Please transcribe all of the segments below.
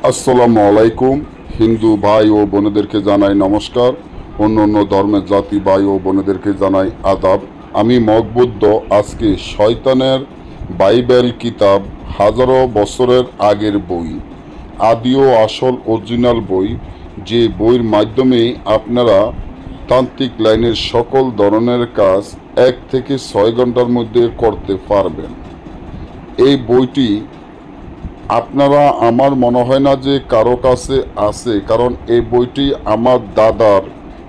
আসসালামু আলাইকুম। হিন্দু ভাই ও বোনেদেরকে জানাই নমস্কার। অন্য অন্য ধর্মের জাতি ভাই ও বোনেদেরকে জানাই আদাব। আমি মকবুদ্ধ। আজকে শয়তানের বাইবেল কিতাব, হাজারো বছরের আগের বই, আদি ও আসল অরিজিনাল বই, যে বইয়ের মাধ্যমে আপনারা তান্ত্রিক লাইনের সকল ধরনের কাজ 1 থেকে 6 ঘন্টার মধ্যে করতে পারবেন। এই বইটি আপনারা, আমার মনে হয় না যে কারো কাছে আছে, কারণ এই বইটি আমার দাদার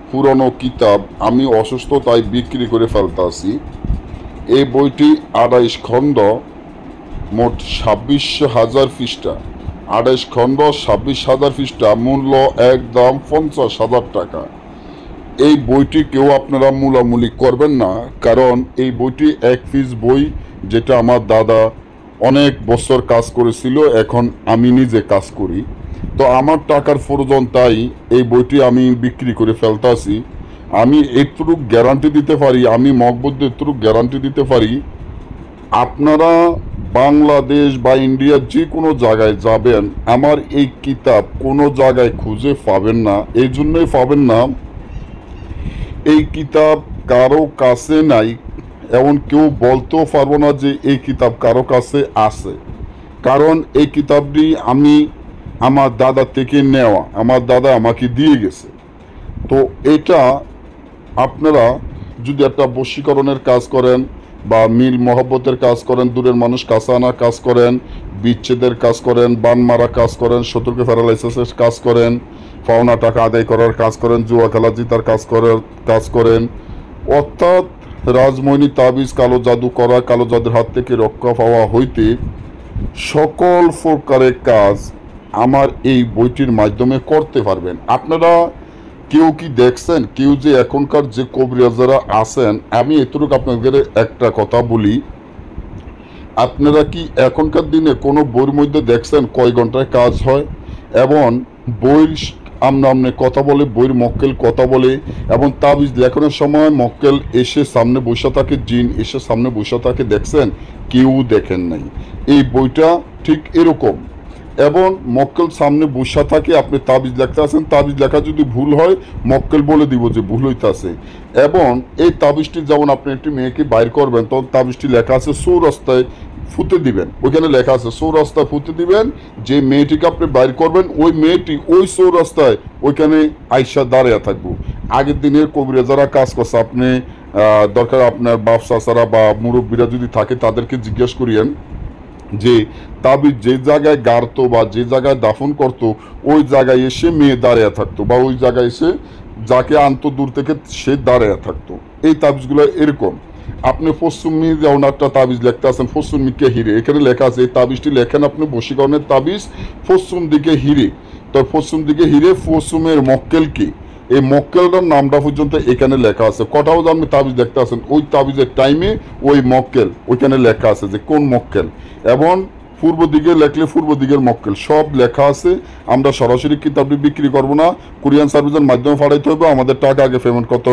পুরনো কিতাব। আমি অসুস্থ তাই বিক্রি করে ফেলতেছি। এই বইটি 28 খণ্ড, মোট 26,000 পৃষ্ঠা। 28 খণ্ড, 26,000 পৃষ্ঠা, মূল্য একদম 50,000 টাকা। এই বইটি কেউ আপনারা মূলামূলি করবেন না, কারণ এই বইটি এক পিস বই, যেটা আমার দাদা অনেক বছর কাজ করেছিল, এখন আমি নিজে কাজ করি। তো আমার টাকার প্রয়োজন, তাই এই বইটি আমি বিক্রি করে ফেলতেছি। আমি এতটুকু গ্যারান্টি দিতে পারি, আমি মকবুদ্ধ এতটুকু গ্যারান্টি দিতে পারি, আপনারা বাংলাদেশ বা ইন্ডিয়ার যে কোনো জায়গায় যাবেন, আমার এই কিতাব কোনো জায়গায় খুঁজে পাবেন না। এই জন্যই পাবেন না, এই কিতাব কারো কাছে নাই, এমন কেউ বলতেও পারবো না যে এই কিতাব কারো কাছে আছে। কারণ এই কিতাবটি আমি আমার দাদা থেকে নেওয়া, আমার দাদা আমাকে দিয়ে গেছে। তো এটা আপনারা যদি একটা বশীকরণের কাজ করেন, বা মিল মহব্বতের কাজ করেন, দূরের মানুষ কাছে আনার কাজ করেন, বিচ্ছেদের কাজ করেন, বান মারা কাজ করেন, শত্রুকে প্যারালাইসিসের কাজ করেন, পাওনা টাকা আদায় করার কাজ করেন, জুয়া খেলা জিতার কাজ করেন, অর্থাৎ রাজমণি তাবিজ, কালো জাদু করা, কালো জাদুর হাত থেকে রক্ষা পাওয়া হইতে সকল প্রকারের কাজ আমার এই বইটির মাধ্যমে করতে পারবেন। আপনারা কেউ কি দেখছেন, কেউ যে এখনকার যে কবিরাজারা আছেন, আমি এতটুকু আপনাদের একটা কথা বলি, আপনারা কি এখনকার দিনে কোনো বইয়ের মধ্যে দেখছেন কয় ঘন্টায় কাজ হয়? এবং বইয়ের আমনে কথা বলে, বইয়ের মক্কেল কথা বলে, এবং তাবিজ লেখনের সময় মক্কেল এসে সামনে বসে থাকে, জিন এসে সামনে বসে থাকে, দেখছেন? কেউ দেখেন নাই। এই বইটা ঠিক এরকম। এবং মক্কেল সামনে বসা থাকে, আপনি তাবিজ লেখতে আছেন, তাবিজ লেখা যদি ভুল হয় মক্কেল বলে দিব যে ভুল হইতেছে। এবং এই তাবিজটি যেমন আপনি একটি মেয়েকে বাইর করবেন, তখন তাবিজটি লেখা আছে চৌরাস্তায় ফুতে দিবেন, ওইখানে লেখা আছে চৌরাস্তায় ফুতে দিবেন। যে মেয়েটিকে আপনি বাইর করবেন, ওই মেয়েটি ওই চৌরাস্তায় ওইখানে আইসা দাঁড়িয়ে থাকবো। আগের দিনের কবিরা যারা কাজ করছে, আপনি দরকার আপনার বাপ চাচারা বা মুরব্বীরা যদি থাকে, তাদেরকে জিজ্ঞেস করিয়েন যে তাবিজ যে জায়গায় গাড়তো বা যে জায়গায় দাফন করতো, ওই জায়গায় এসে মেয়ে দাঁড়িয়ে থাকতো, বা ওই জায়গায় এসে যাকে আনতো দূর থেকে সে দাঁড়িয়ে থাকতো। এই তাবিজগুলো এরকম। আপনি পশ্চিমী যেমন একটা তাবিজ লিখতে আছেন, পশ্চিম দিকে হিরে, এখানে লেখা আছে, এই তাবিজটি লেখেন আপনি বশীকরণের তাবিজ, পশ্চিম দিকে হিরে। তো পশ্চিম দিকে হিরে, পশ্চিমের মক্কেল কি, এই মক্কেলটার নামটা পর্যন্ত এখানে লেখা আছে। কটাও যে আপনি তাবিজ দেখতে আছেন, ওই তাবিজের টাইমে ওই মক্কেল ওইখানে লেখা আছে যে কোন মক্কেল, এবং পূর্ব দিকে লেখলে পূর্ব দিকের মক্কেল, সব লেখা আছে। আমরা সরাসরি কিতাবটি বিক্রি করবো না, কুরিয়ান সার্ভিসের মাধ্যমে পাঠাইতে হবে, আমাদের টাকা আগে পেমেন্ট করতে হবে।